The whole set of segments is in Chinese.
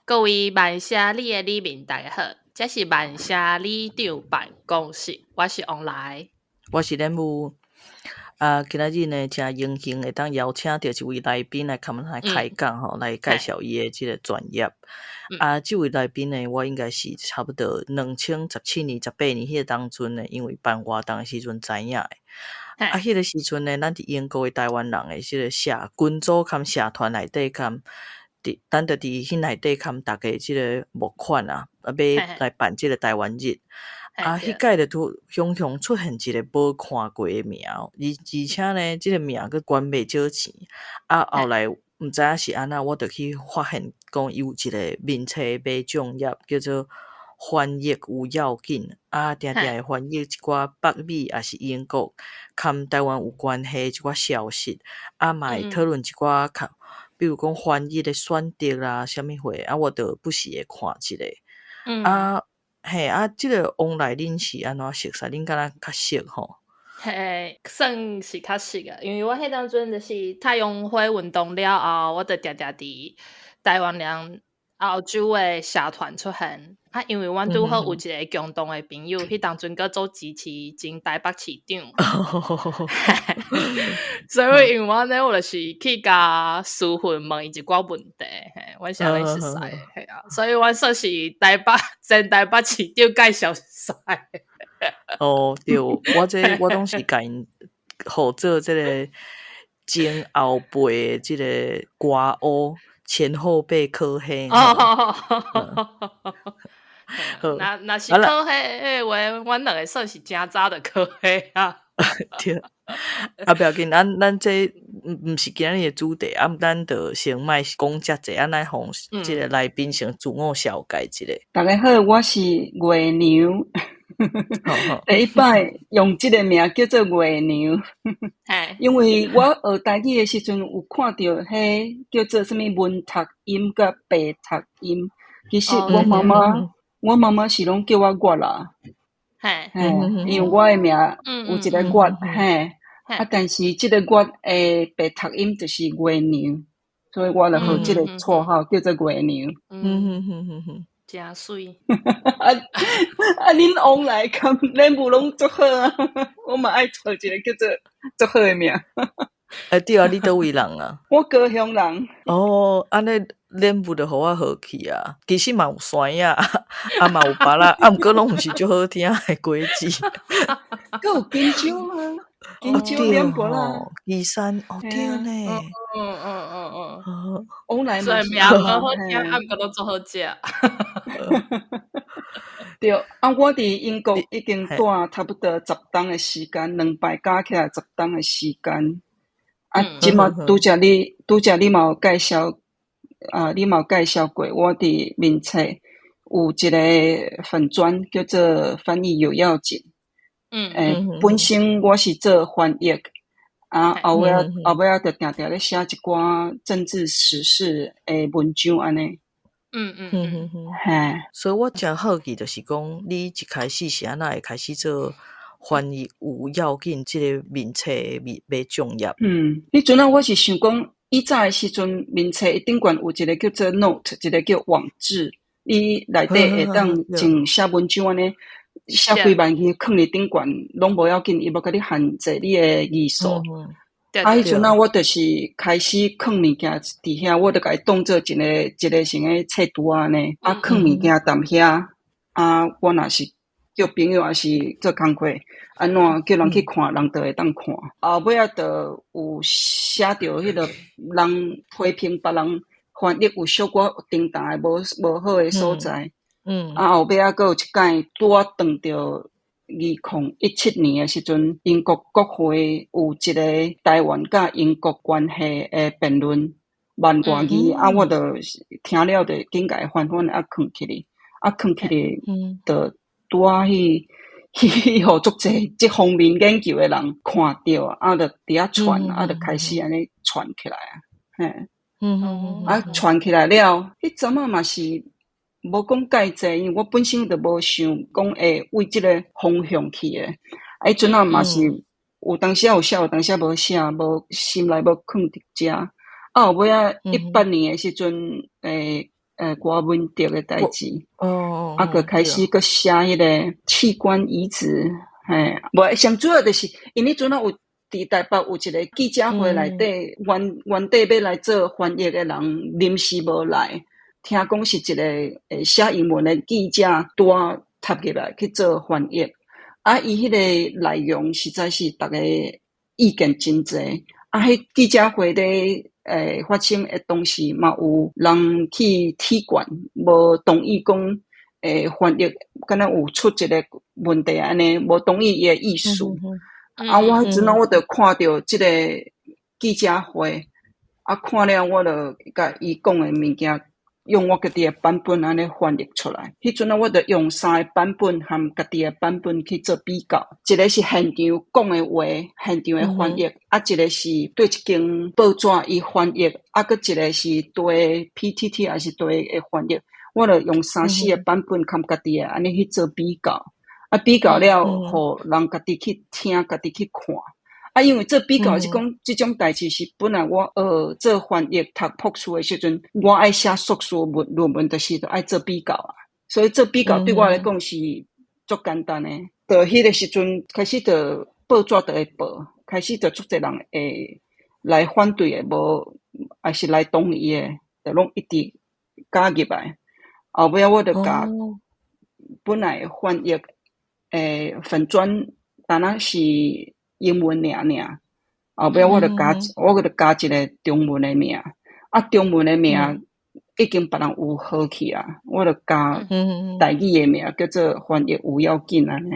各位万社里的里民大家好，这是万社里长办公室，我是王来，我是任务。今仔日呢，真荣幸会当邀请到一位来宾来跟我们来开讲吼，来介绍伊的这个专业。这位来宾呢，我应该是差不多2017年、18年迄个当阵呢，因为办活动的时阵知影的。迄个时阵呢，咱伫英国的台湾人的这个社群组兼社团内底兼，咱就伫迄内底兼大家这个募款啊，要来办这个台湾日。迄届就雄雄出现一个无看过的名，而且呢，这个名佫管袂少钱。后来毋知影是安怎，我就去发现讲有一个名册买奖业叫做翻译有要紧，定会翻译一寡北美也是英国，跟台湾有关系一寡消息，嘛会讨论一寡比如讲翻译的选择啦，啥物货，我就不时会看一下。这个往来恁是安怎熟悉？恁敢若较熟吼？算是较熟啊，因为我迄当阵就是太阳花运动了后，我就定定伫台湾人澳洲的社团出现。因为阮拄好有一个共同的朋友，迄当阵佫做支持前台北市长，所以因为我呢，我就是去甲私讯问伊一寡问题，阮是安尼熟悉的，所以阮算是前台北市长介绍熟悉的。对，我拢是甲因互做这个前后辈的这个歌舞前后辈科系。那是科系的话，阮两个算是真早的科系啊。对，不要紧，咱这毋是今日的主题，咱就先莫讲遮济，咱互这个来宾先自我绍介一下。大家好，我是月娘。第一摆用这个名叫做月娘，因为我学台语的时阵有看到迄叫做什么文读音甲白读音，其实我妈妈是拢叫我月啦，因为我的名有一个月，但是这个月的白读音就是月娘，所以我就号这个绰号叫做月娘。真水。恁往来跟恁母拢足好啊，我嘛爱找一个叫做足好的名。对啊，你倒位人啊？我高雄人。安尼恁母就互我好去啊。其实嘛有酸呀，嘛有巴拉，毋过拢毋是足好听的果子。佫有金州啊，金州两个啦，岐山对呢。往来所以名无好听，毋过都做好食。对，我伫英国已经住差不多10冬的时间，2摆加起来10冬的时间。即马拄则你嘛有介绍，你嘛有介绍过，我伫面册有一个粉专叫做翻译有要紧。本身我是做翻译，后尾就定定咧写一寡政治时事的文章安尼。所以我真好奇，就是讲你一开始是安怎会开始做翻译有要紧这个面册买奖业？迄阵我是想讲，以前的时阵面册顶悬有一个叫做 note， 一个叫网志，你内底会当种写文章安尼，写几万字放伫顶悬，拢无要紧，伊无甲你限制你的字数。迄阵我就是开始放物件伫遐，我就甲伊当做一个像个册拄安尼，放物件踮遐。我若是叫朋友也是做工课，安怎叫人去看，人就会当看。后尾就有写着迄个人批评别人翻译有小可重大的无好的所在。后尾佫有一届拄撞着2017年的时阵，英国国会有一个台湾甲英国关系的辩论万外字，我就听了就紧甲伊翻翻囥起哩，囥起哩就拄去互足济这方面研究的人看到，就伫遐传，就开始安尼传起来传起来了，迄阵嘛是无讲介济，因为我本身就无想讲会为即个方向去的。迄阵嘛是有当时有写，有当时无写，无心内无放伫遮。后尾18年的时阵，外文牒的代志。个开始个写迄个器官移植，无上主要就是因迄阵啊有伫台北有一个记者会内底，原底要来做翻译的人临时无来，听讲是一个写英文的记者带插入来去做翻译。伊迄个内容实在是大家意见真侪。迄记者会咧发生的当时嘛有人去踢馆，无同意讲翻译敢若有出一个问题安尼，无同意伊的意思。我迄阵我就看到即个记者会，看了我就甲伊讲的物件，用我家己的版本安尼翻译出来。迄阵我就用3个版本和家己的版本去做比较，一个是现场讲的话，现场的翻译，一个是对一间报纸伊翻译，佮一个是对 PTT 还是对的翻译。我就用3-4个版本和家己的安尼去做比较，比较了，互人家己去听，家己去看。因为做比较是讲，即种代志是本来我做翻译读博士的时阵，我爱写硕士论文的时阵爱做比较啊，所以做比较对我来讲是足简单的。到迄个时阵开始，就报纸就会报，开始就足侪人会来反对的，无还是来同意的，就拢一直加入来。后尾我就甲本来翻译粉专，单那是英文尔，后尾我就加一个中文的名，中文的名已经别人有好去啊，我就加台语的名，叫做翻译有要紧安尼。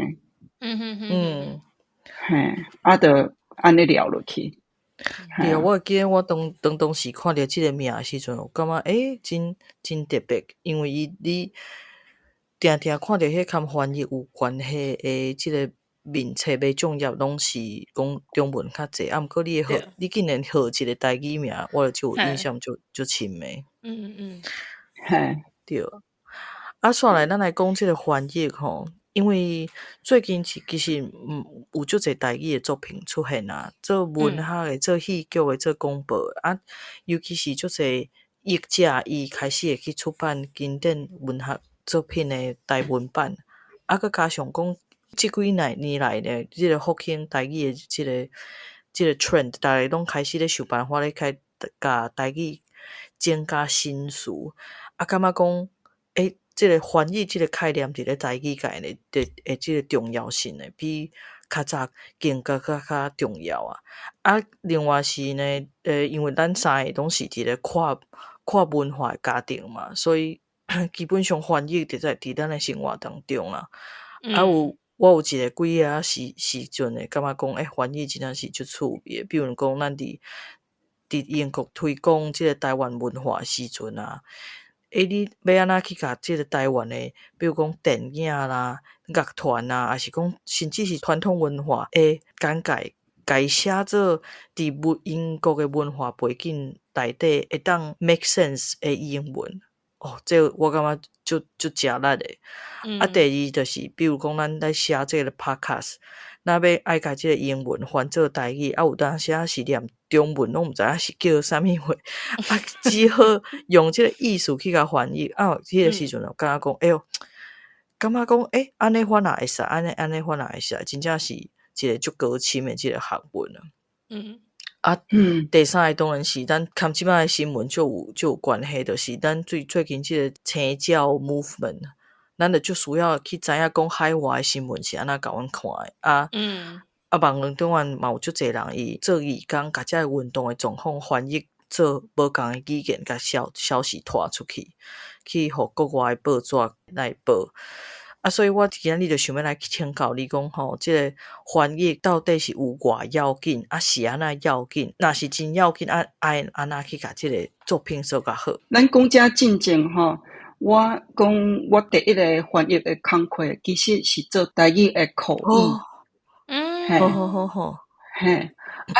就安尼聊落去。对，我记得我当时看到即个名的时阵，我感觉真特别，因为你定定看到迄跟翻译有关系的即个面册袂重要，拢是讲中文较济。毋过你竟然号一个台语名，我就印象就深诶。对。煞来咱来讲即个翻译吼。因为最近其实有足侪台语的作品出现啊，做文学的、做戏剧的、做广播尤其是足侪译者伊开始会去出版经典文学作品的台文版，佮加上讲即几年来呢，即个复兴台语的即个 trend， 大家拢开始咧想办法咧开甲台语增加新词，感觉讲即个翻译即个概念伫咧台语界呢的即个重要性呢，比较早更较重要啊。另外是呢，因为咱三个拢是伫咧跨文化的家庭嘛，所以基本上翻译就在伫咱的生活当中啦。我有一个几个时阵呢，感觉讲翻译真正是足趣味的，比如讲咱伫英国推广即个台湾文化时阵啊。你要安怎去甲即个台湾的，比如讲电影啦、乐团啦，还是讲甚至是传统文化的简介，改写做伫英国的文化背景内底会当 make sense 的英文。这我感觉就正力的。第二就是比如讲咱在写这个 podcast， 那要爱甲这个英文翻做台语，有当时是念中文，拢毋知影是叫啥物话，只好用这个意思去甲翻译。迄个时阵我感觉讲，感觉讲，安尼翻也会使，安尼翻也会使，真正是一个足高深的即个学问啊。第三个当然是咱看即摆的新闻就有关系，就是咱最近即个青教 movement， 咱就需要去知影讲海外的新闻是安怎甲阮看的网络顶嘛有足侪人伊做义工，甲遮个运动的状况翻译做无共的语言，甲消息拖出去互国外的报纸来报。所以我今日就想要来请教你讲吼，即个翻译到底是有偌要紧，是安怎要紧？若是真要紧，安怎去甲即个作品做较好？咱讲遮进前吼，我讲我第一个翻译的工课，其实是做台语的口译。好。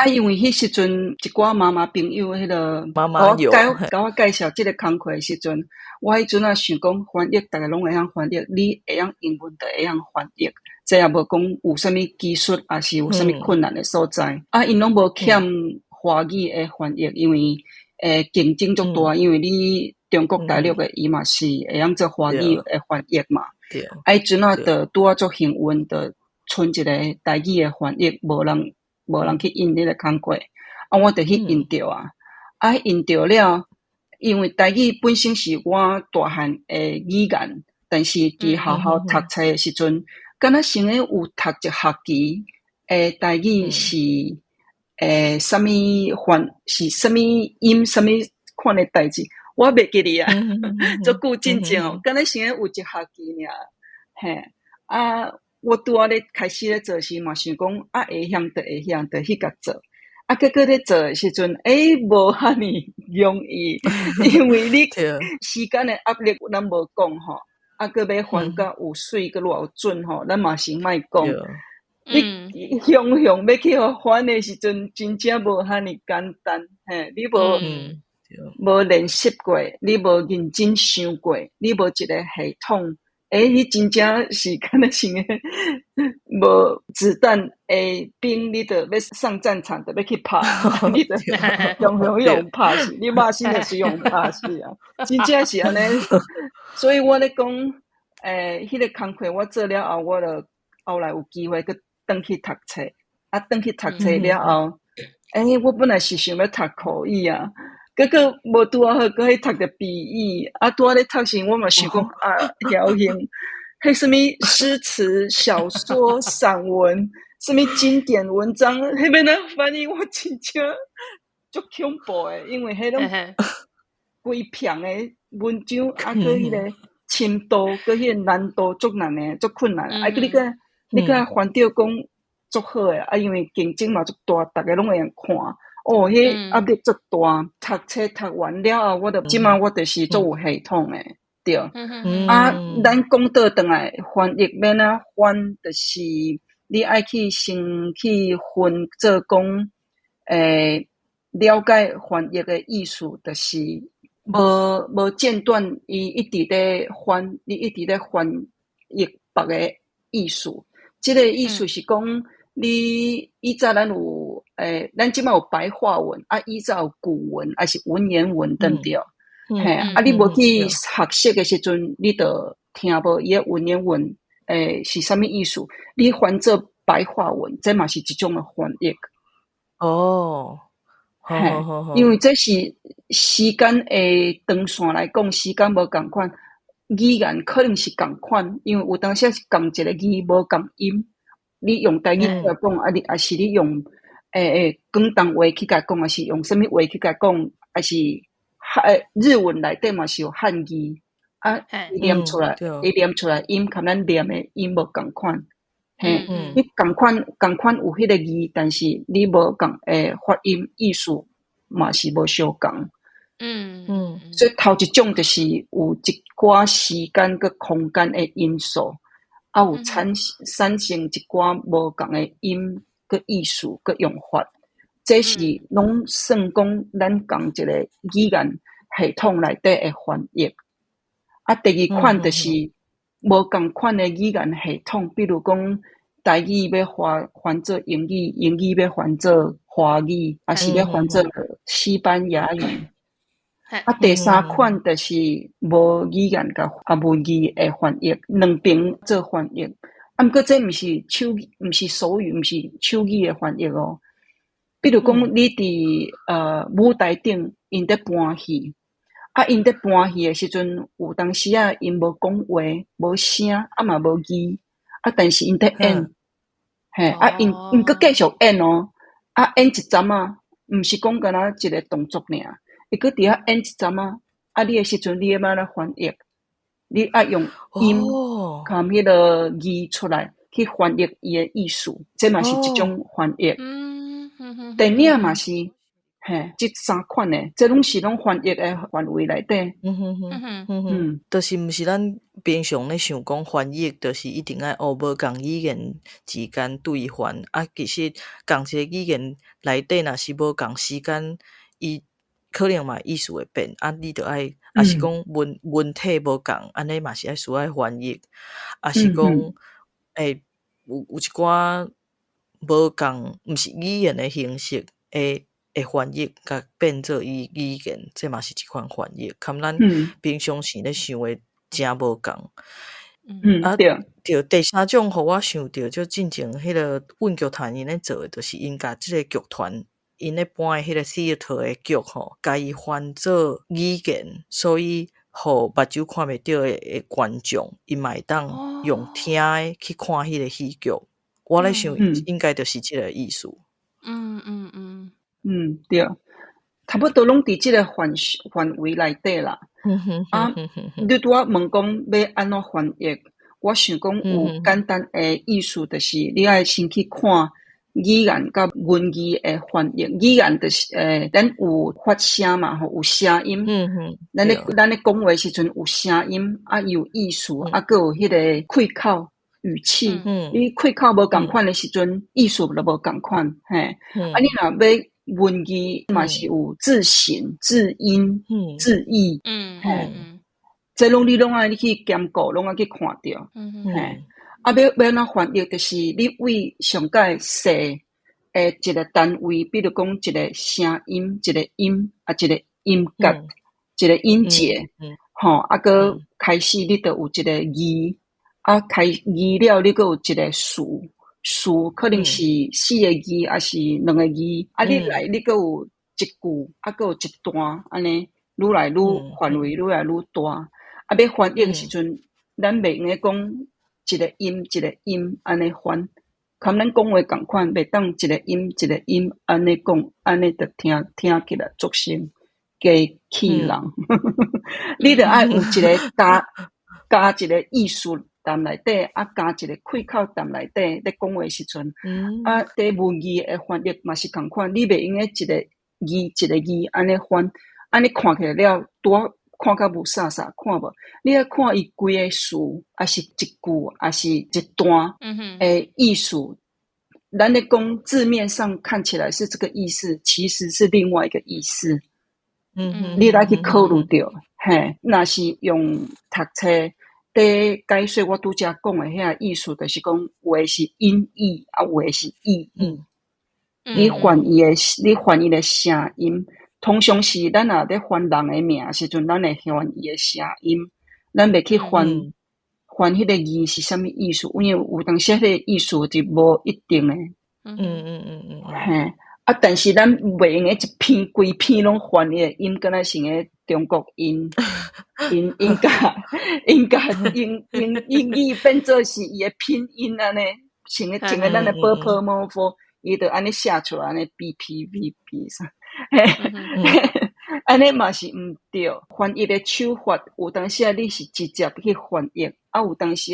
因为迄时阵一寡妈妈朋友迄个妈妈有甲我介绍即个工课的时阵，我迄阵想讲翻译，大家拢会晓翻译，你会晓英文就会晓翻译，这也无讲有啥物技术，还是有啥物困难的所在。因拢无欠华语的翻译，因为竞争足大，因为你中国大陆的伊嘛是会用做华语的翻译嘛。对。迄阵啊，就拄啊做幸运，就剩一个台语的翻译，无人去印迄个工课，啊，我就去印着啊，啊，印着了，因为台语本身是我大汉的语言，但是伫学校读册的时阵，敢若先有读一学期，台语是什么是什么音，什么款的代志。我袂记哩啊，足久真正哦，敢若先有一学期尔，嘿，啊，我拄仔咧开始咧做时嘛，想讲啊会晓就会晓，就去甲做，啊，结果咧做的时阵，无遐尼容易，因为你时间的压力咱无讲吼，啊，搁要翻甲有水，搁偌有准吼，咱嘛先莫讲。你向要去互翻的时阵，真正无遐尼简单，嘿，你无练习过，你无认真想过，你无一个系统，你真正是敢若是无子弹兵，你就要上战场，就要去拍，你就用拍死，你骂死就是用拍死啊！真正是安尼，所以我咧讲，迄个工课我做了后，我就后来有机会去转去读册，啊，转去读册了后，我本来是想要读口语啊。结果无拄啊好，搁去读着笔译，啊拄啊咧读时，我嘛想讲啊，侥幸，迄什么诗词、小说、散文，什么经典文章，迄边呢翻译我真正足恐怖诶，因为迄种规篇诶文章，啊，搁迄个深度，搁迄个难度足难诶，足困难。啊，你个翻着讲足好诶，啊，因为竞争嘛足大，逐个拢会用看。迄压力足大，读册读完了后，即满我就是做有系统诶，对。啊，咱讲倒转来，翻译要哪翻，就是你爱去先去分做讲，了解翻译诶意思，就是无间断，伊一直咧翻，你一直咧翻译别个意思。即个意思是讲。你以前咱有咱即摆有白话文啊，以前有古文还是文言文对不对？啊，你无去学习的时阵，你就听无伊个文言文是啥物意思？你翻做白话文，这嘛是一种的翻译。哦，好，因为这是时间的长线来讲，时间无共款，语言可能是共款，因为有当时是共一个字无共音。你用台语去甲讲，啊，你还是你用广东话去甲讲，还是用什么话去甲讲，还是日文内底嘛是有汉语啊，伊念出来音，跟咱念的音无共款。你共款有迄个字，但是你无共发音意思嘛是无相共。所以头一种就是有一寡时间佮空间的因素。啊，有产生一寡无共诶音、佮意思、佮用法，这是拢算讲咱共一个语言系统内底诶翻译。啊，第二款就是无共款诶语言系统，比如讲台语要翻做英语，英语要翻做华语，还是要翻做西班牙语。啊，第三款就是无语言甲文字诶翻译，两边做翻译。啊，毋过这毋是手语，毋是手语诶翻译哦。比如讲，你伫舞台顶因在搬戏，啊，因在搬戏诶时阵，有当时啊，因无讲话，无声，啊嘛无字，啊，但是因在演，啊，因佫继续演哦，啊，演一阵啊，毋是讲干那一个动作尔。伊搁伫遐演一阵啊，啊！你诶时阵，你要安怎翻译？你爱用音含迄个字出来去翻译伊诶意思，这嘛是一种翻译。电影嘛是，这三款诶，这拢是翻译诶范围内底。就是毋是咱平常咧想讲翻译，就是一定爱无共语言之间对翻啊。其实共一个语言内底，若是无共时间，伊可能嘛意思会变啊，你着爱，啊是讲文体无共，安尼嘛是爱需要翻译，啊是讲有一寡无共，毋是语言的形式，会翻译，甲变做语言，这嘛是一款翻译，跟咱平常时咧想诶真无共。对。就第三种，互我想到就进前迄个阮剧团因咧做诶，就是因甲即个剧团因咧搬诶迄个 theater 诶剧吼，甲伊翻做语言，所以互目睭看袂到诶观众，因嘛会当用听诶去看迄个戏剧。我咧想，应该就是即个意思。对，差不多拢伫即个范围内底啦。你拄仔问讲要安怎翻译，我想讲有简单诶意思，就是你爱先去看语言甲文字诶翻译。语言就是咱有发声嘛吼，有声音。咱咧讲话时阵有声音，有意思，佫有迄个开口语气。你开口无共款诶时阵，意思就无共款。嘿，你若要文字嘛是有字形、字音、字义。这你拢爱你去兼顾，拢爱去看到。要怎翻译，就是你为上界细诶一个单位，比如讲一个声音、一个音一个音节、一个音节，佫开始你就有一个字，开字了，你佫有一个词可能是4个字，还是2个字，你来你佫有一句，佫有一段，安尼愈来愈范围愈来愈大。要翻译的时阵，咱袂用讲一个音一个音安尼翻，跟咱讲话共款，袂当一个音一个音安尼讲，安尼就听起来足生加气人。你着爱有一个加一个意思淡内底，加一个开口淡内底，咧讲话时阵，伫文字诶翻译嘛是共款，你袂用一个字一个字安尼翻，安尼看起来了多。看甲无啥看无，你要看伊规个词，还是一句，还是一段诶意思。咱咧讲字面上看起来是这个意思，其实是另外一个意思。你来去考虑到，嘿，若是用读册伫解说我拄则讲诶遐意思，就是讲有诶是音译，有诶是意义。你翻译诶声音。通常是咱若咧翻人诶名时阵，咱会翻伊诶声音，咱袂去翻迄个字是啥物意思，因为有当时迄个意思是无一定诶。嘿，但是咱袂用诶一篇规篇拢翻伊诶音，敢若是诶中国音甲英语变做是伊诶拼音安尼，像个咱诶波，伊就安尼写出来安尼 BPVP 啥。安尼嘛是毋对，翻译的手法有当时你是直接去翻译，有当时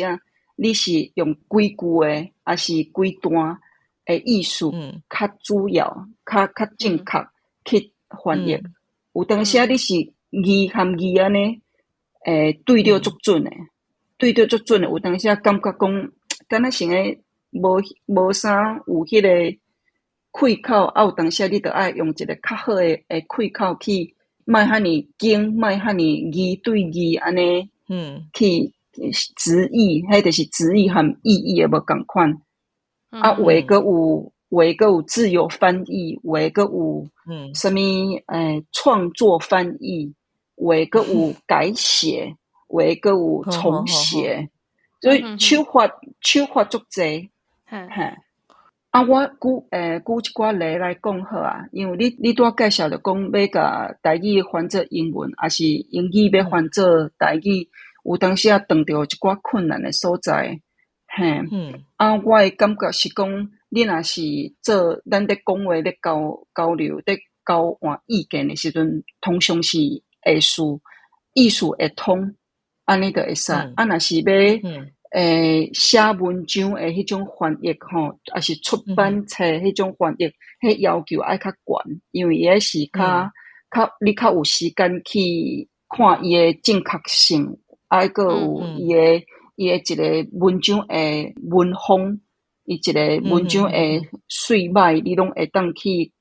你是用几句的，还是几段的意思较主要、较正确去翻译。有当时你是字和字安尼，对着足准的，有当时感觉讲，敢若像个无啥有迄个。开口有当时你着爱用一个较好诶开口去，莫遐尼紧，莫遐尼字对字安尼，去直译，迄就是直译和意义诶无共款。有诶佫有自由翻译，有诶佫有啥物创作翻译，有诶佫有改写，有诶佫有重写，所以手法足济，我举一寡例来讲好啊，因为你拄仔介绍着讲要甲台语翻做英文，还是英语要翻做台语，有当时碰到一寡困难的所在，嘿，我的感觉是讲，你若是做咱咧讲话咧交流咧交换意见的时阵，通常是会输，意思会通，安尼就会使。若是要写文章诶，迄种翻译吼，还是出版册迄种翻译，迄要求爱较悬，因为伊迄是你较有时间去看伊诶正确性，佫有伊诶一个文章诶文风，伊一个文章诶水歹，你拢会当去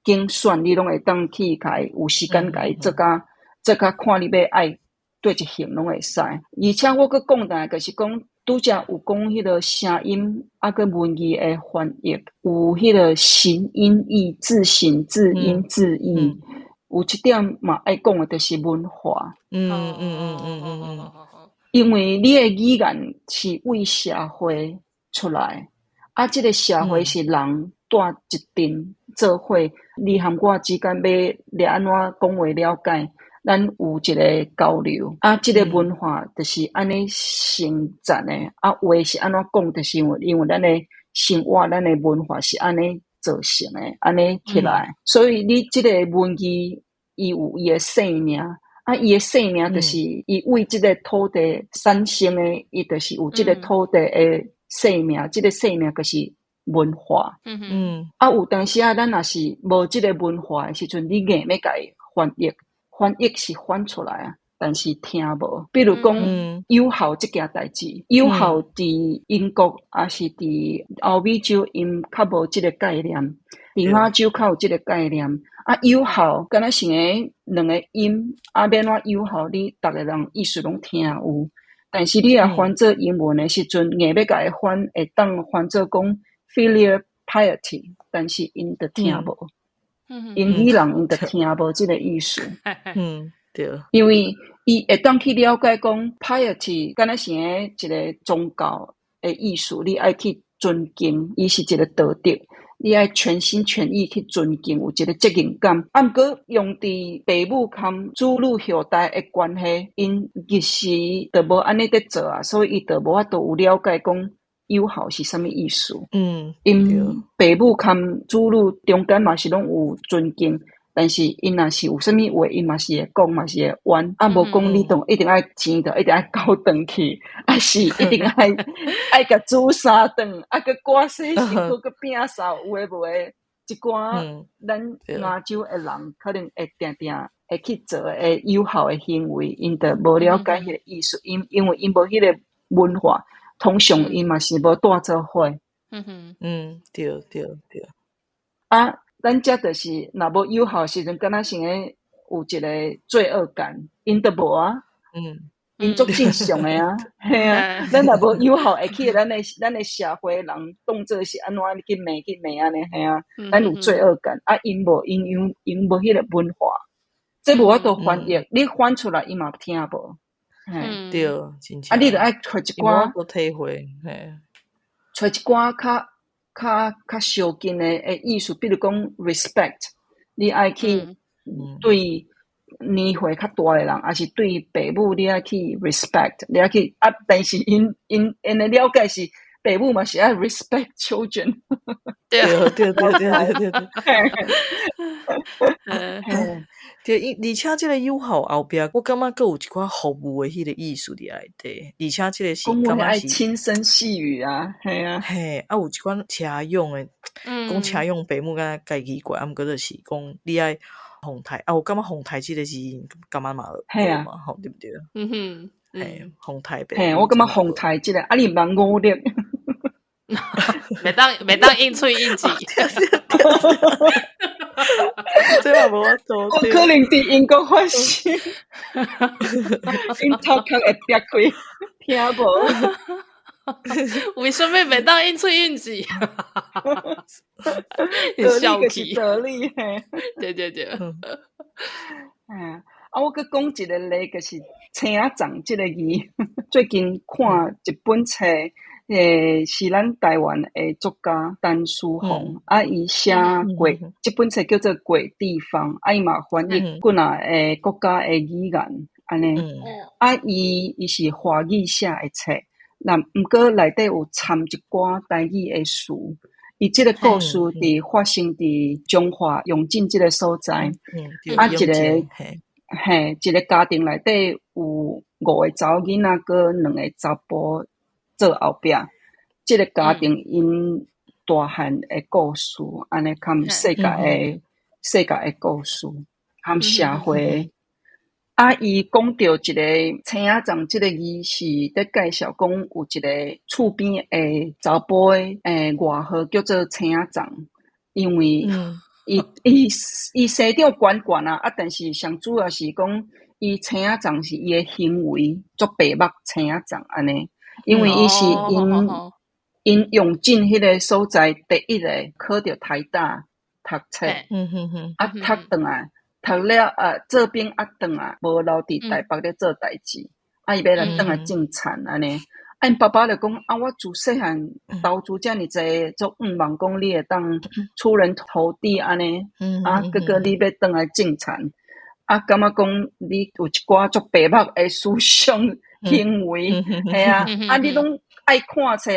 精选，你拢会当去有时间甲伊做甲看你要爱对一型拢会使。而且我佫讲下，就是讲拄则有讲迄个声音啊，佮文字诶翻译，有迄个形音义字形字音字义，有一点嘛爱讲诶，就是文化。因为你诶语言是为社会出来，啊，即个社会是人住一阵做伙，你和我之间要安怎讲话了解，咱有一个交流，啊，即个文化就是安尼成长诶，啊，话是安怎讲，就是因为咱诶生活，咱诶文化是安尼造成诶，安尼起来，所以你即个文字，伊有伊诶生命。啊，伊诶生命就是伊为即个土地产生诶，伊就是有即个土地诶生命，即个生命就是文化。啊，有当时啊，咱若是无即个文化诶时阵，你硬要甲伊翻译，翻译是翻出来啊，但是听无。比如讲友好即件代志，友好伫英国也是伫欧美洲，因较无即个概念，伫亚洲较有即个概念。啊，友好，敢若是两个音，啊，要怎友好？你逐个人意思拢听有，但是你若翻做英文的时阵，硬要甲伊翻，会当翻做讲 filial piety， 但是因着听无，英语人因着听无即个意思。对，因为伊会当去了解讲 piety， 敢若是一个宗教的意思，你爱去尊敬，伊是一个道德。你爱全心全意去尊敬，有一个责任感。啊，毋过用伫父母含子女后代的关系，因其实就无安尼在做啊，所以伊就无法度有了解讲友好是啥物意思。因父母含子女中间嘛是拢有尊敬，但是因若是有啥物话，因嘛是会讲，嘛是会冤。啊，无讲你一定爱钱，就一定爱交转去，啊是一定爱甲煮三顿，啊佮挂洗身躯，佮摒扫，有诶无诶，一寡咱亚洲诶人可能会定定会去做诶友好诶行为，因着无了解迄个意思，因为因无迄个文化，通常因嘛是无带做伙。对。啊，咱遮就是若无友好时阵，敢若是有一个罪恶感，因都无啊。因足正常诶啊，系啊，咱若无友好，会去咱诶社会人当做是安怎去骂安尼，系啊，咱有罪恶感。啊，因无迄个文化，这无法度翻译，你翻出来伊嘛听无。对，真正。啊，你著爱找一寡都体会，找一寡较相近诶意思，比如讲 respect， 你爱去对年岁较大诶人，还是对父母你爱去 respect， 你爱去啊，但是因诶了解是父母嘛是爱 respect children。对。对，而且即个友好后壁，我感觉佫有一寡服务诶迄个意思伫内底，而且即个是感觉是轻声细语啊，系啊，啊有一款车用诶，讲车用父母敢介奇怪，啊毋过就是讲你爱宏泰啊，我感觉宏泰即个是感觉嘛，系啊，吼对不对？宏泰爸，我感觉宏泰即个啊，你蛮努力。每当应喙应舌，这嘛无法度。我可能伫英国发生，因头壳会闭开，听无。为什么每当应喙应舌？得力就是得力嘿。对。啊，我佮讲一个例，就是青仔粽即个字。最近看一本册。是咱台湾诶作家陈书鸿，啊，伊写过即本册叫做《鬼地方》，啊，伊嘛翻译几若诶国家诶语言安尼，啊，伊是华语写诶册，那毋过内底有掺一寡台语诶词，伊即个故事伫发生伫中华永靖即个所在，啊，一个家庭内底有5个查某囡仔，佮2个查甫。做后壁，即个家庭因大汉诶故事，安尼含世界诶故事，含社会。啊，伊讲到一个青仔粽，即个字是在介绍讲有一个厝边诶查甫诶外号叫做青仔粽，因为伊生长悬悬啊，但是上主要是讲伊青仔粽是伊诶行为足白目青仔粽安尼，因为伊是因用进迄个所在第一个考着台大读册，读转来，读了做兵转来，无留伫台北咧做代志，伊要来转来种田安尼。因爸爸就讲我自细汉投资遮尔济，足望讲你会当出人头地安尼，哥哥你要转来种田，感觉讲你有一寡足白目诶思想行为，系你拢爱看册，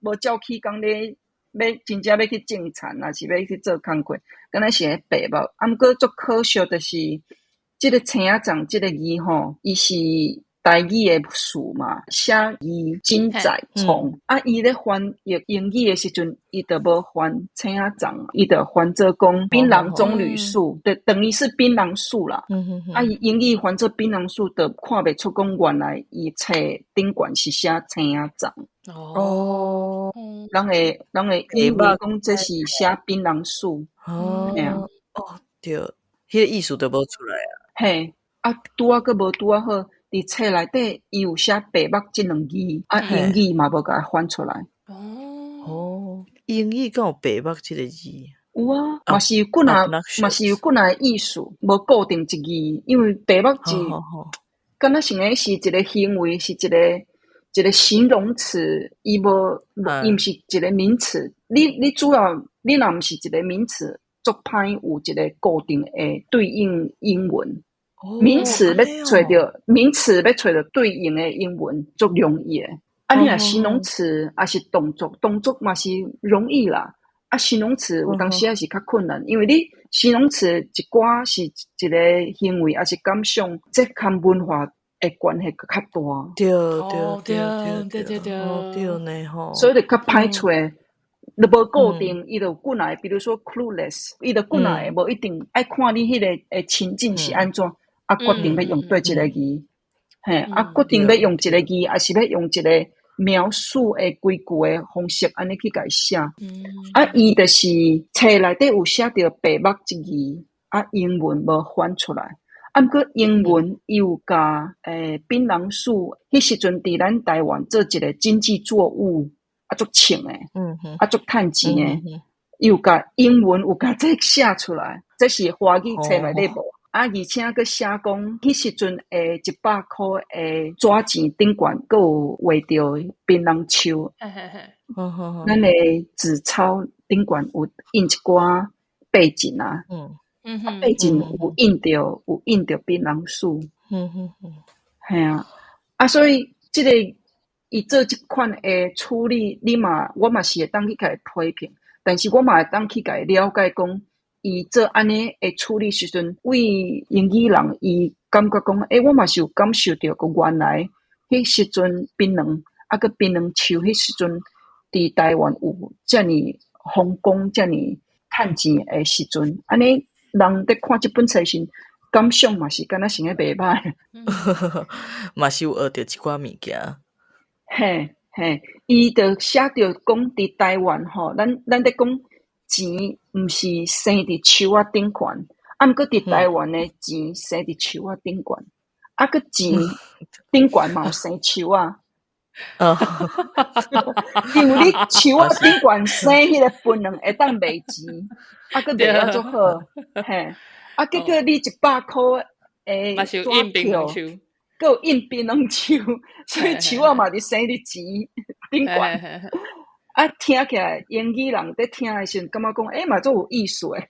无照起工咧，要真正要去种田，还是要去做工课，敢若是迄白目。毋过足可惜的是，即个青仔粽即个字吼，伊是台语的词嘛，写字真在创。伊咧翻译英语的时阵，伊就无翻青仔粽，伊就翻做讲槟榔棕榈树，就等于是槟榔树啦。伊英语翻做槟榔树，就看袂出讲原来伊册顶悬是写青仔粽。人会以为讲这是写槟榔树。对，迄个意思都无出来啊。嘿，拄啊，佫无拄啊好。伫册内底，伊有写白目即两字，英语嘛无甲翻出来。英语敢有白目即个字？有啊，嘛是有几若意思，无固定一字，因为白目字，敢若像个是一个行为，是一个形容词，伊毋是一个名词。你主要你若毋是一个名词，足歹有一个固定诶对应英文。名词要找着对应的英文足容易诶。你若形容词还是动作嘛是容易啦。形容词有当时也是较困难，因为你形容词一寡是一个行为还是感想，这跟文化的关系较大。对呢吼。所以就较歹找。就无固定，伊就有几若，比如说 clueless， 伊就几若会无一定爱看你迄个情境是安怎，决定要用对一个字，决定要用一个字，还是要用一个描述的规矩的方式，安尼去甲伊写。伊就是册内底有写着白目一字，英文无翻出来。毋过英文伊有甲槟榔树，迄时阵伫咱台湾做一个经济作物。足穿诶，足趁钱诶，有甲英文有甲这写出来，这是华语册内底无。而且佫写讲，迄时阵100块诶纸钱顶悬，佫有画着槟榔树。咱诶纸钞顶悬有印一寡背景啊，背景有印着槟榔树。系所以即个。伊做即款诶处理，我嘛是会当去甲伊批评，但是我嘛会当去甲伊了解讲，伊做安尼诶处理时阵，为英语人伊感觉讲，我嘛是有感受到讲原来迄时阵槟榔，佮槟榔树迄时阵伫台湾有遮尔风光、遮尔趁钱诶时阵，安尼人伫看即本册时，感想嘛是敢若是个袂歹，嘛是有学着一寡物件。伊就写着讲伫台湾吼，咱咧讲钱毋是生伫树仔顶悬，毋过伫台湾诶钱生伫树仔顶悬，佮钱顶悬嘛有生树仔。因为你树仔顶悬生迄个分量会当卖钱，佮卖啊足好，结果你100块诶纸票。佫有印槟榔树，所以树仔嘛伫生伫钱顶悬。听起来英语人在听诶时阵，感觉讲嘛足有意思诶。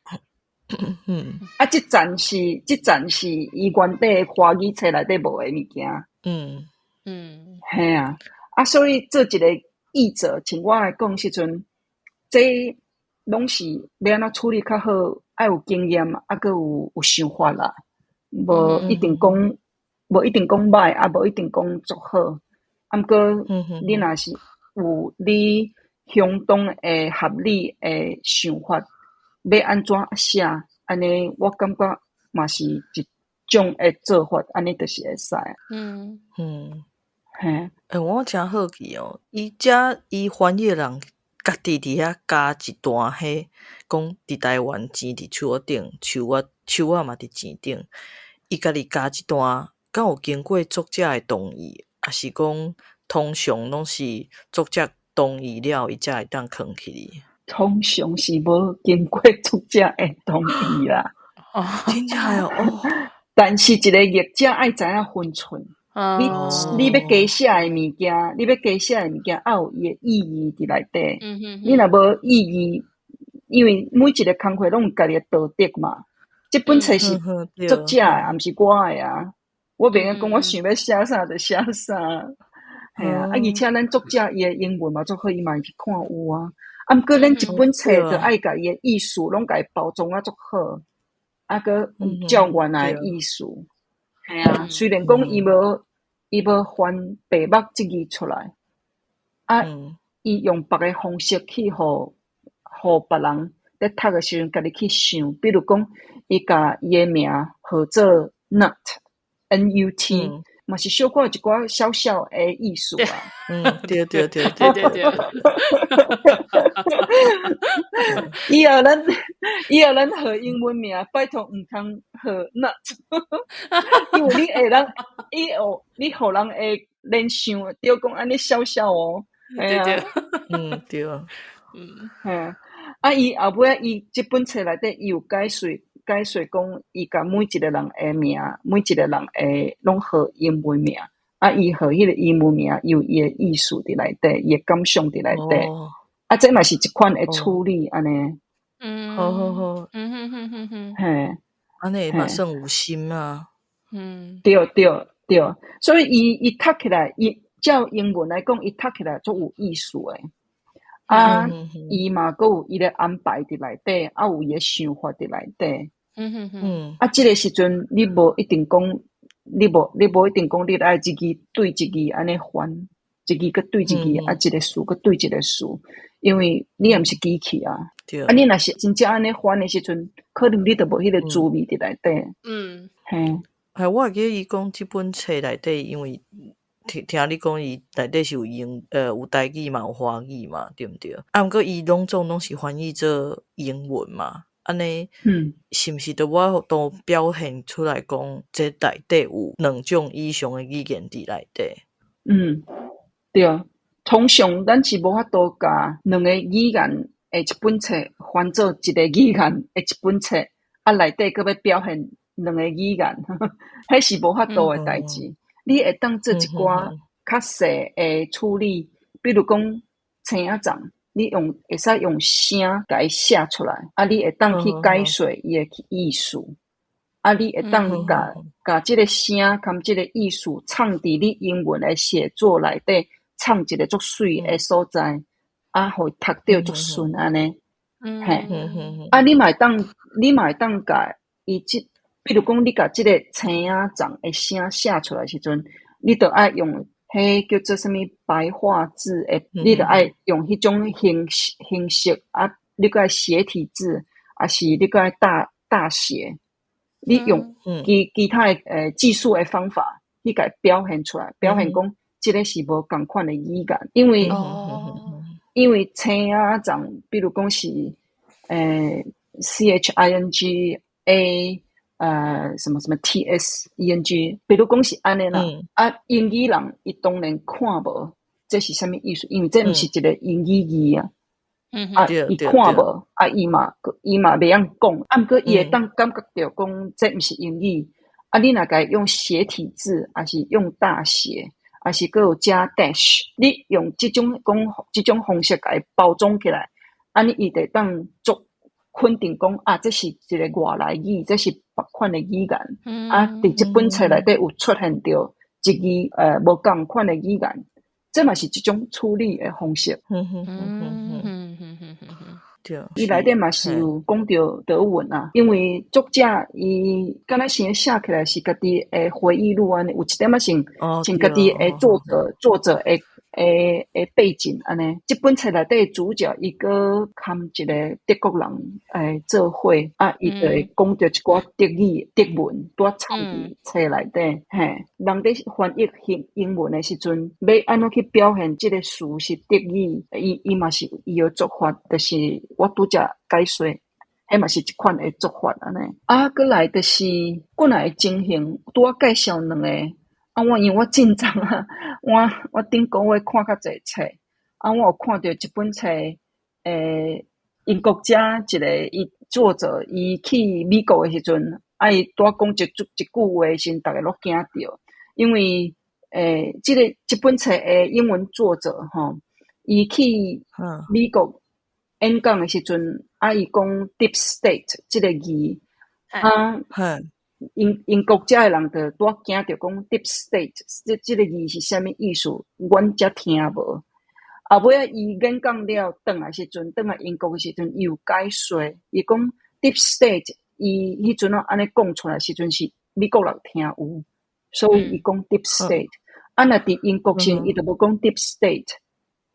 即站是伊原底华语册内底无诶物件。所以做一个译者，像我来讲时阵，这拢是要安怎处理较好，爱有经验，佫有想法啦，无一定讲。无一定讲歹，无一定讲足好。毋过，你若是有你相当诶合理诶想法，要安怎写？安尼我感觉嘛是一种诶做法，安尼就是会使。我真好奇哦，伊翻译人家己伫遐加一段讲伫台湾钱伫树仔顶，树仔嘛伫钱顶。伊家己加一段，敢有经过作者的同意，还是讲通常拢是作者同意了，伊才会当囥起哩？通常是无经过作者的同意啦。真正的哦。但是一个译者爱知影分寸。你要加写的物件，你要加写的物件，要有伊的意义伫内底。你若无意义，因为每一个工课拢有家己的道德嘛。这本册是作者的，也毋是我的啊。我袂用讲我想要写啥就写啥。系啊，而且咱作者伊的英文嘛，做好伊嘛去看有啊。毋过咱一本册就爱甲伊的意思拢甲伊包装啊足好，啊个照原来的意思。系啊，虽然讲伊无翻白目即字出来，啊，伊用别个方式去互别人咧读的时阵，家己去想，比如讲，伊甲伊的名号做 NUT，嘛是小可一寡小小的意思啊。对。以后咱号英文名，拜托毋通号 nut， 因为你会人，你互人会联想着讲安尼小小哦，哎呀，对，啊，伊后尾伊即本册内底伊有解说讲，伊甲每一个人的名，每一个人的拢号英文名，啊，伊号迄个英文名有伊的意思伫内底，伊的感想伫内底。啊，这嘛是一款的处理安尼。好，嘿，安尼嘛算有心啊。对，所以伊读起来，伊照英文来讲，伊读起来足有意思诶。啊，伊嘛阁有伊的安排伫内底，啊有伊的想法伫内底。啊，即个时阵你无一定讲，你无一定讲，你爱一字对一字安尼翻，一字搁对一字，啊一个词搁对一个词。因为你也毋是机器啊，啊你若是真正安尼翻的时阵，可能你都无迄个滋味伫内底。我会记得伊讲即本册内底，因为听你讲伊内底是有有台语嘛，有华语嘛，对毋对？啊，毋过伊拢是翻译做英文嘛，安尼，是毋是都表现出来讲，这内底有2种以上的语言伫内底？对。通常咱是无法度甲2个语言的一本册翻做一个语言的一本册，啊内底阁要表现2个语言，迄是无法度的代志。你会当做一寡较细的处理，比如讲青仔粽，你会使用声甲伊写出来，啊你会当去解说伊的意思，啊你会当甲即个声含即个意思藏伫你英文的写作内底。唱一个足水的所在，啊，互读着足顺安尼。啊，你嘛会当甲伊比如讲，你甲即个青仔粽的声写出来时阵，你着爱用迄叫做啥物白话字的，你着爱用迄种形式啊，你搁爱斜体字，还是你搁爱大写，你用其他的技术的方法去甲表现出来，表现讲。即个是无共款的语言，因为青仔粽，比如讲是CHING A 什么 TSENG， 比如讲是安尼啦。啊，英语人伊当然看无这是啥物意思，因为这毋是一个英语字啊。啊，伊看无，啊，伊嘛袂晓讲，啊，毋过伊会当感觉着讲这毋是英语。啊，你若甲用斜体字，还是用大写？还是阁有加 dash， 你用即种方式甲伊包装起来，安尼伊就当做肯定讲啊，这是一个外来语，这是别款的语言。啊，伫即本册内底有出现着一个无共款的语言，这嘛是一种处理的方式。伊内底嘛是有讲到德文啊，因为作者伊敢若先写起来是家己的回忆录安尼，有一点仔像家己的作者的背景安尼。即本册内底主角伊个含一个德国人做伙啊，伊就会讲着一寡德文拄藏伫册内底。人伫翻译英文的时阵，要安怎去表现即个词是德语？伊嘛是伊个做法，就是我拄则解说，迄嘛是一款诶做法安尼。啊，过来就是过来情形，拄啊介绍两个。啊，因为我进账啊，我顶个月看较侪册，啊，我有看到一本册，英国家一个伊作者，伊去美国诶时阵，啊，伊拄讲一句话时，大家都惊着，因为这本册诶英文作者吼，伊去美国演讲诶时阵，啊，伊讲 deep state 这个字，啊。英国遮诶人就拄惊着讲 deep state 这个字是啥物意思？阮则听无。后尾伊演讲了，转来英国诶时阵，伊有解说。伊讲 deep state， 伊迄阵安尼讲出来时阵是美国人听有，所以伊讲 deep state。啊，若伫英国时，伊就无讲 deep state，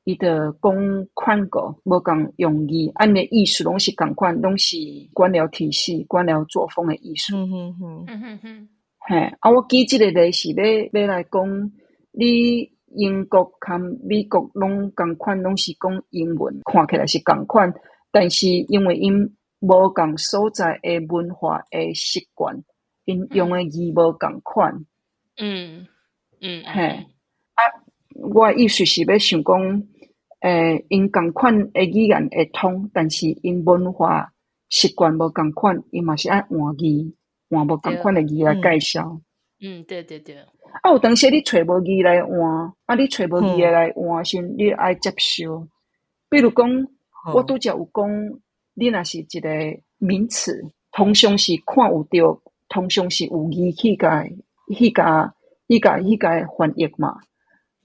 伊就讲宽国，无共用语，安尼意思拢是共款，拢是官僚体系、官僚作风的意思。嘿，啊，我举即个例是要来讲，你英国和美国拢共款，拢是讲英文，看起来是共款，但是因为因无共所在的文化的习惯，因用的字无共款。嘿，啊，我意思是要想讲。因共款诶语言会通，但是因文化习惯无共款，因嘛是爱换字，换无共款诶字来介绍。对。啊，有当时你找无字来换，啊，你找无字来换时，你爱接受。比如讲，我拄则有讲，你若是一个名词，通常是看有着，通常是有字去迄个翻译嘛。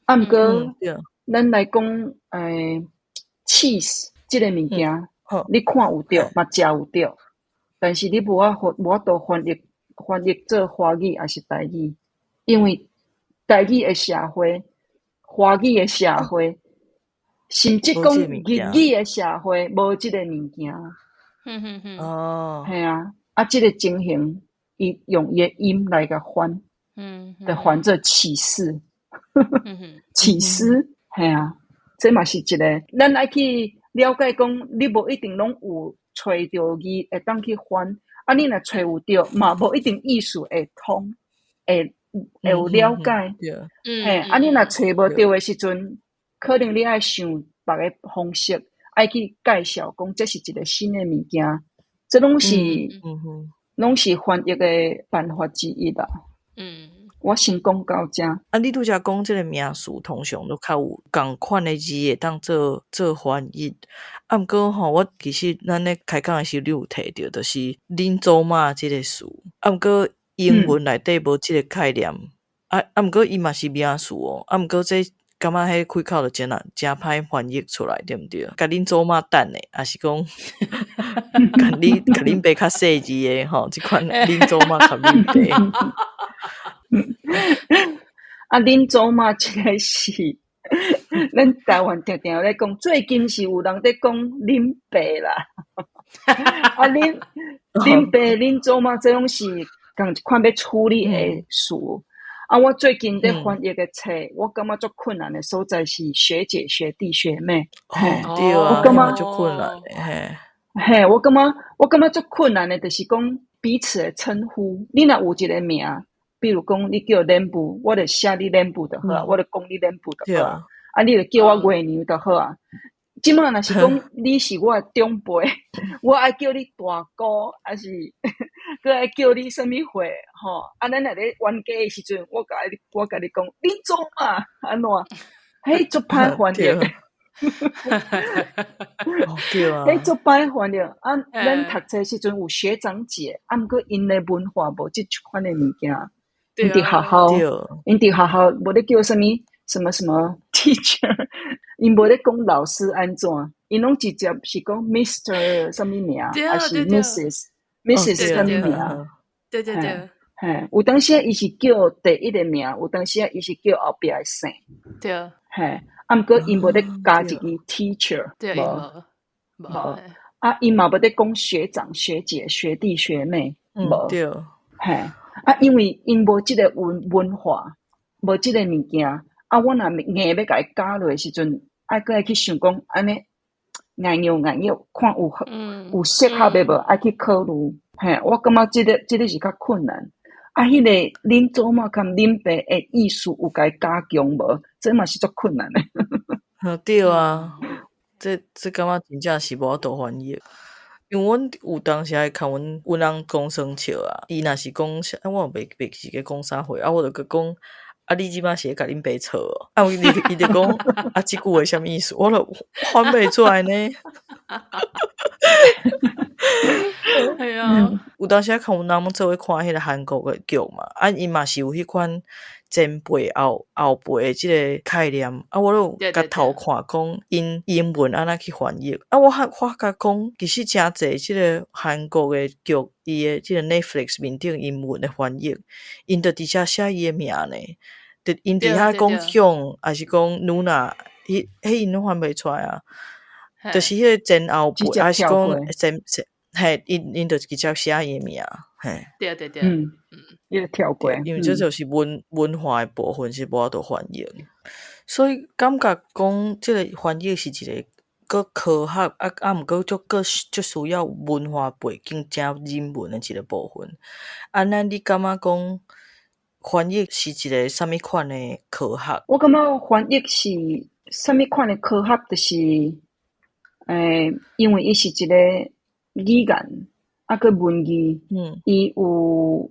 啊，毋过。咱来讲，cheese 这个物件，你看有着，嘛食有着，但是你无法度翻译做华语还是台语，因为台语的社会、华语的社会，甚至讲日语的社会，无这个物件。哦，系啊，啊，这个情形，伊用伊的音来个翻，就翻做起司，起司。系啊，这嘛是一个，咱爱去了解讲，你无一定拢有找着字会当去翻，啊，你若找有着，嘛无一定意思会通，会有了解。嘿，啊，你若找无着的时阵，可能你爱想别个方式，爱去介绍讲这是一个新的物件，这拢是翻译的办法之一啦。我先讲到这。啊，你拄则讲即个名词通常都较有共款的字会当做翻译。啊，毋过吼，我其实咱咧开讲的时候，你有提到，就是恁祖妈即个词。啊，毋过英文内底无即个概念。啊，毋过伊嘛是名词哦。啊，毋过这感觉迄开口就真歹翻译出来，对毋对？甲恁祖妈等诶，还是讲甲恁爸较细字诶吼，即款恁祖妈甲恁爸。啊，恁祖妈这个是，咱台湾常常咧讲，最近是有人在讲恁爸啦。啊，恁爸、恁祖妈这种是共一款要处理的事。啊，我最近在翻译的册，我感觉足困难的所在是学姐、学弟、学妹。对啊，我感觉足困难的。嘿，我感觉足困难的，就是讲彼此的称呼。你若有一个名。比如讲，你叫脸部，我就写你脸部就好啊，我就讲你脸部就好啊。啊，你就叫我月娘就好啊。即马若是讲你是我的长辈，我爱叫你大姑，还是佮爱叫你什么岁吼？啊，咱若咧冤家的时阵，我甲你讲，恁祖嘛安怎？迄足歹翻译。对啊，迄足歹翻译。啊，咱读册时阵有学长姐，啊，毋过因的文化无即款的物件。因伫学校无咧叫什么 teacher， 因无咧讲老师安怎，因拢直接是讲 Mr 什么名，还是 Mrs 什么名。对。嘿，有当时伊是叫第一个名，有当时伊是叫后壁的姓。对。嘿，啊，毋过因无咧加一个 teacher， 无。啊，因嘛无咧讲学长、学姐、学弟、学妹，无。对。嘿。啊，因为因无即个文化，无即个物件，啊，我若硬要甲伊加落的时阵，爱去想讲安尼，研究，看有适合的无，爱去考虑。嘿，我感觉这个是较困难。迄个恁祖妈甲恁爸的意思有甲加强无？这嘛是足困难的。对啊，这感觉真正是无法度翻译。因为阮有当时会看阮翁讲生笑啊，伊若是讲，我袂是个讲啥货，我就佮讲，你即摆是甲恁爸吵哦，伊就讲，即句话啥物意思？我就翻袂出来呢。系啊，有当时看阮翁做伙看迄个韩国的剧嘛，伊嘛是有迄款前辈后辈的即个概念，我都甲偷看讲因英文安怎去翻译，我甲讲其实诚济即个韩国的剧，伊的即个 Netflix 面顶英文的翻译，因就直接写伊的名呢，因伫遐讲向还是讲 Luna， 迄因拢翻袂出来啊，就是迄个前后辈还是讲前。嘿，因就直接写伊名，嘿，对，伊跳过，因为这就是文化的部分是无法度翻译，所以感觉讲这个翻译是一个个科学毋过就需要文化背景加人文的一个部分。咱你感觉讲翻译是一个啥物款的科学？我感觉翻译是啥物款的科学，就是因为伊是一个语言个文字，伊有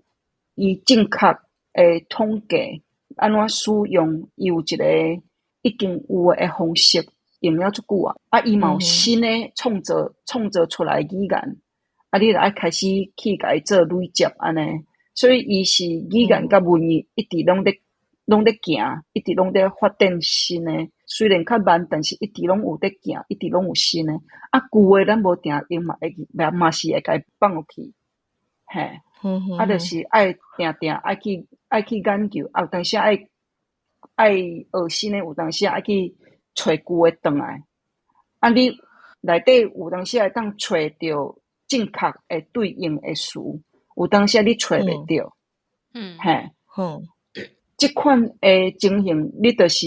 伊正确的统计，安怎使用，伊有一个已经有的方式，用了足久啊！伊嘛有新的创造出来语言，你就爱开始去甲伊做累积安尼，所以伊是语言甲文字一直拢在行，一直拢在发展新的。虽然较慢，但是一直拢有在行，一直拢有新的。旧的咱无定用嘛是会甲伊放落去，嘿，就是爱定爱去研究，有当时爱学新的，有当时爱去找旧的转来。你内底有当时会当找着正确的对应的词，有当时你找袂着，嘿，这款的情形，你就是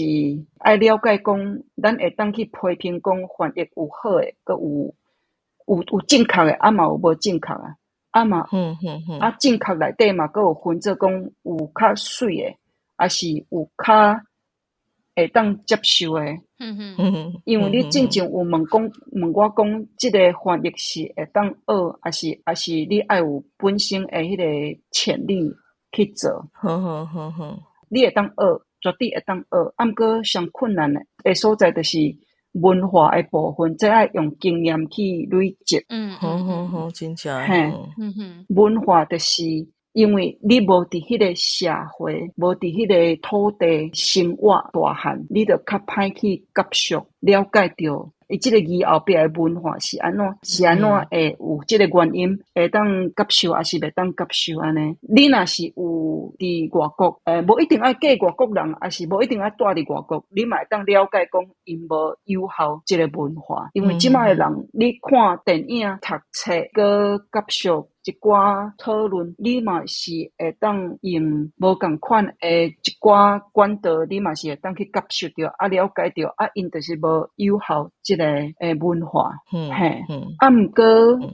爱了解讲，咱会当去批评讲翻译有好的，佮有正确的，嘛有无正确嘛，正确内底嘛，佮有分做讲有较水的，还是有较会当接受的。因为你真正有问我讲，这个翻译是会当学，还是你爱有本身的迄个潜力去做。你会当学，绝对会当学。毋过上困难的所在就是文化的部分，这爱用经验去累积。真正。文化就是因为你无伫迄个社会，无伫迄个土地生活大汉，你就较歹去接触了解着。伊即个字后壁的文化是安怎会有即个原因会当接受，还是袂当接受安尼？你若是有伫外国，无一定爱嫁外国人，还是无一定爱住伫外国，你嘛会当了解讲因无有效即个文化。因为即摆的人，你看电影、读册、佮接受一寡讨论，你嘛是会当用无共款的一寡管道，你嘛是会当去接受着了解着因就是无有效即个文化，嘿，毋过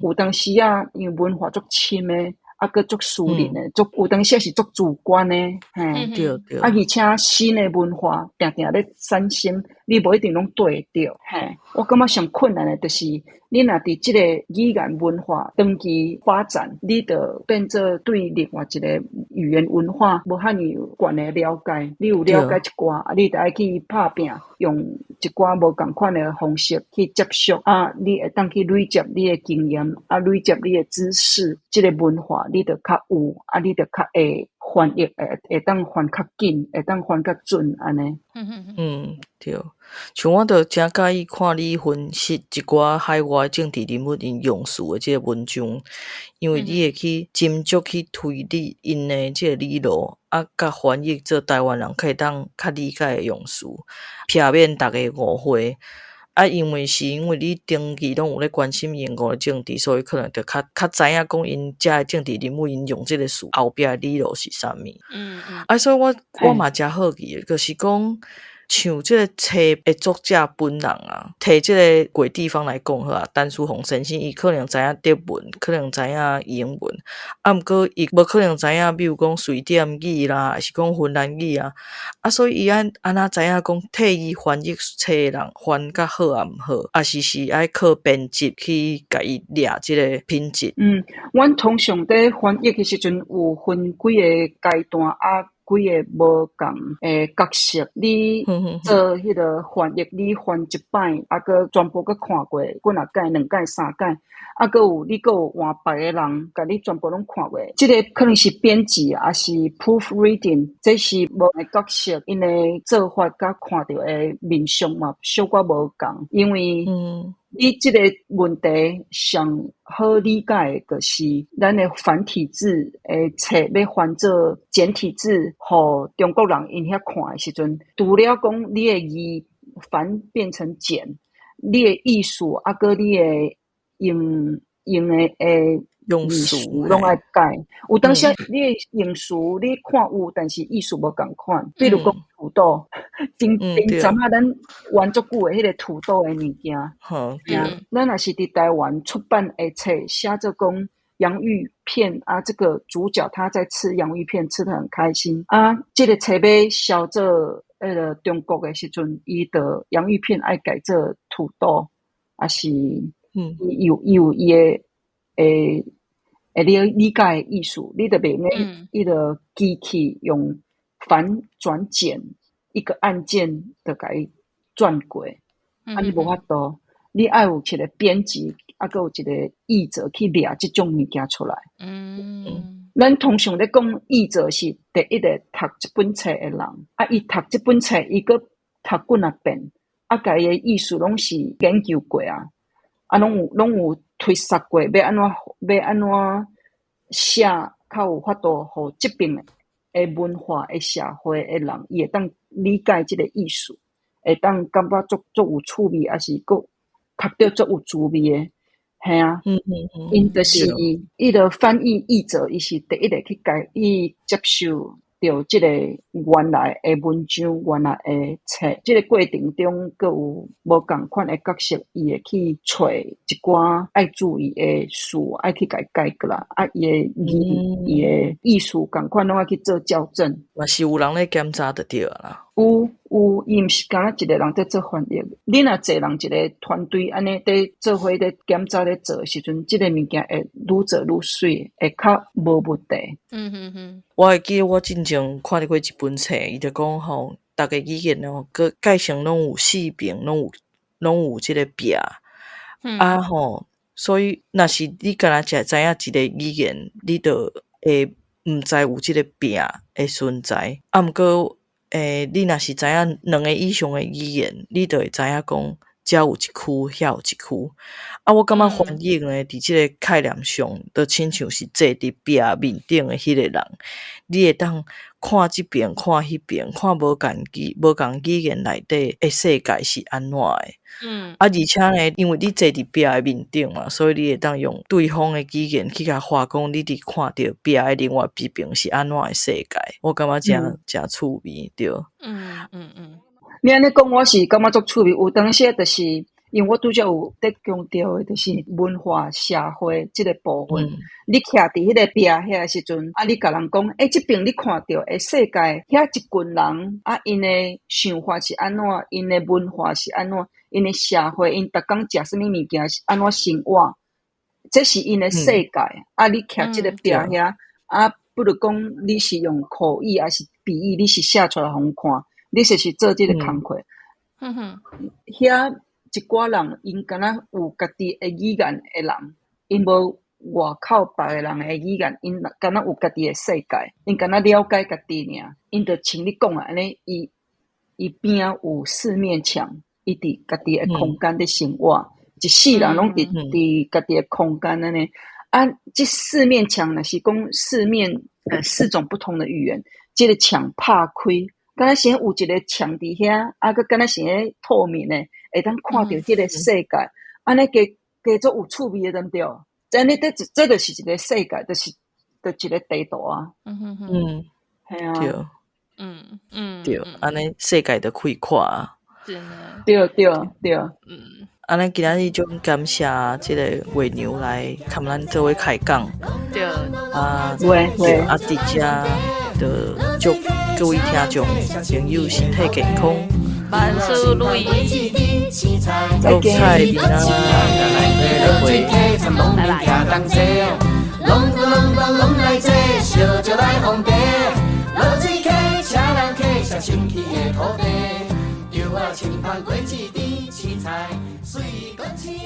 有当时因为文化足深的，佮足私人的，有当时是足主观的，嘿，对，而且新的文化定咧产生，你无一定拢对得着，嘿，我感觉上困难的就是你若伫即个语言文化长期发展，你就变做对另外一个语言文化无遐尼悬的了解。你有了解一寡，你就爱去拍拼，用一寡无共款的方式去接受你会当去累积你的经验，累积你的知识，即个文化你就较有，你就较会翻译，会当翻较紧，会当翻较准安尼。对，像我就真介意看你分析一寡海外政治人物因用词的即个文章，因为你会去斟酌去推理因的即个理路，甲翻译做台湾人可以当较理解的用词，避免大家误会。因为你长期拢有咧关心英国的政治，所以可能就较知影讲因遮的政治人物因用即个词后壁的理路是啥物。所以我嘛真好奇的，就是讲像这个册的作者本人啊，摕这个鬼地方来讲好啊，陈淑凤先生伊可能知影德文，可能知影英文，啊，毋过伊无可能知影，比如讲瑞典语啦，还是讲芬兰语啊，所以伊安那知影讲替伊翻译册的人翻甲好啊毋好，啊是爱靠编辑去甲伊掠这个品质。阮通常在翻译的时阵有分几个阶段啊，几个无共诶角色，你做迄个翻译，你翻一摆，啊个全部佮看过，几若届、2届、3届，啊个有你有换别个人，甲你全部拢看过。这个可能是编辑，还是 proofreading， 这是无个角色，因诶做法甲看到诶面相嘛，小可无共，因为你这个问题上好理解的就是咱的繁体字诶册要翻做简体字，互中国人因遐看的时阵，除了讲你的字繁变成简，你的意思啊个你的用的用词拢爱改。有当时你的用词你看有，但是意思无共款。比如讲土豆，真咱玩足久的迄个土豆的物件。咱若是伫台湾出版的册，写做讲洋芋片啊，这个主角他在吃洋芋片，吃得很开心啊。这个册要销做中国的时阵，伊的洋芋片爱改做土豆，啊是有伊的你理解的意思，你就袂用伊个机器用反转简一个按键就甲伊转过，啊你无法度，你爱有一个编辑，啊个有一个译者去掠这种物件出来。咱通常咧讲译者是第一个读这本册的人，啊伊读这本册，伊个读几若遍，啊甲伊的意思拢是研究过啊，啊拢有推测过，要安怎写，较有法度，互这边的文化、的社会的人，伊会当理解这个意思，会当感觉足有趣味，还是佫读着足有滋味的，系啊。因就是伊的翻译译者，伊是第一个去伊接受着这个原来的文章、原来的册，这个过程中佫有无共款的角色，伊会去找一寡爱注意的事，爱去改过来，啊，伊的伊的意思共款，拢爱去做校正。嘛是有人咧检查就对啦。有，伊毋是干那一个人在做翻译，你若侪人一个团队安尼在做伙咧检查咧做时阵，这个物件会愈做愈水，会较无问题。我会记得我之前看到过一本册，伊就讲吼，逐个语言哦，个改成拢有4边，拢有这个壁，啊吼，所以若是你敢若只知影一个语言，你就会毋知有这个壁的存在，啊，毋过你若是知影2个以上的语言，你就会知影讲，遮有一区，遐有一区。啊，我感觉翻译呢，伫这个概念上，就亲像是坐伫壁面顶的迄个人，你会当看这边，看迄边，看无共语言内底的世界是安怎的。而且呢，因为你坐伫壁的面顶嘛，所以你会当用对方的语言去甲话讲，你伫看到壁的另外一边是安怎的世界。我感觉真趣味，对。你安尼讲，我是感觉足趣味。有当时就是因为我拄则有在强调的，就是文化社会这个部分。你徛伫迄个壁遐的时阵，啊，你甲人讲，这边你看到的世界，遐一群人啊，因的想法是安怎，因的文化是安怎，因的社会，因逐工食什么物件是安怎生活，这是因的世界。啊，你徛这个壁遐，啊，不如讲你是用口语还是比喻，你是写出来互人看。你就是做这个工课，遐一寡人，因敢若有家己的语言的人，因无外口别个人的语言，因敢若有家己的世界，因敢若了解家己尔，因就像你讲的安尼，伊边有4面墙，伊伫家己的空间伫生活，一世人拢伫家己的空间安尼。啊，这4面墙若是讲4种不同的语言，这个墙拍开。敢若是有一个墙伫遐，啊，佮敢若是透明诶，会当看到这个世界，安尼加做有趣味诶，对不对？真诶，这就是一个世界，就是一个地图啊。系啊。对，安尼世界就开阔啊。真的，对，安尼今仔日就感谢即个月娘来看咱做伙开讲。对，对啊，伫遮就祝各位听众朋友身体健康，万事如意，各彩平安，来会，拜拜。拢来坐，烧酒来烘茶，落水溪，请人客上生气的土地，叫我清芳过一阵青菜，水果青。